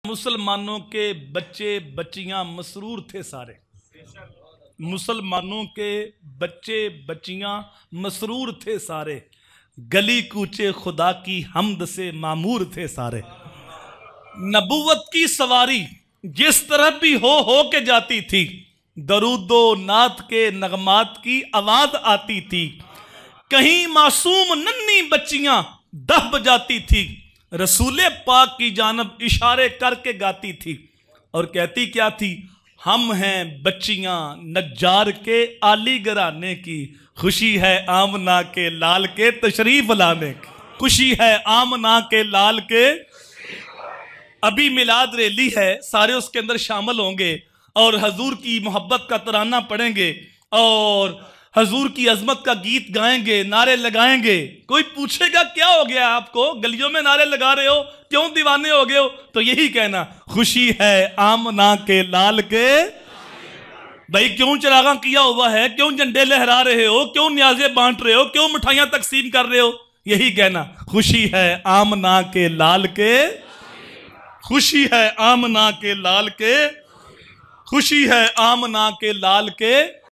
मुसलमानों के बच्चे बच्चियां मसरूर थे सारे। मुसलमानों के बच्चे बच्चियां मसरूर थे सारे। गली कूचे खुदा की हमद से मामूर थे सारे। नबूवत की सवारी जिस तरफ भी हो के जाती थी, दरूदो नात के नगमात की आवाज आती थी। कहीं मासूम नन्ही बच्चियां दह बजाती थी, रसूले पाक की जानब इशारे करके गाती थी और कहती क्या थी? हम हैं बच्चियां नज्जार के आली घराने की, खुशी है आमना के लाल के तशरीफ लाने की। खुशी है आमना के लाल के। अभी मिलाद रैली है, सारे उसके अंदर शामिल होंगे और हजूर की मोहब्बत का तराना पढ़ेंगे और हजूर की अजमत का गीत गाएंगे, नारे लगाएंगे। कोई पूछेगा क्या हो गया आपको, गलियों में नारे लगा रहे हो, क्यों दीवाने हो गए हो? तो यही कहना, खुशी है आमना के लाल के। भाई क्यों चिरागा किया हुआ है, क्यों झंडे लहरा रहे हो, क्यों न्याज़े बांट रहे हो, क्यों मिठाइयां तकसीम कर रहे हो? यही कहना, खुशी है आमना के लाल के। खुशी है आमना के लाल के। खुशी है आमना के लाल के।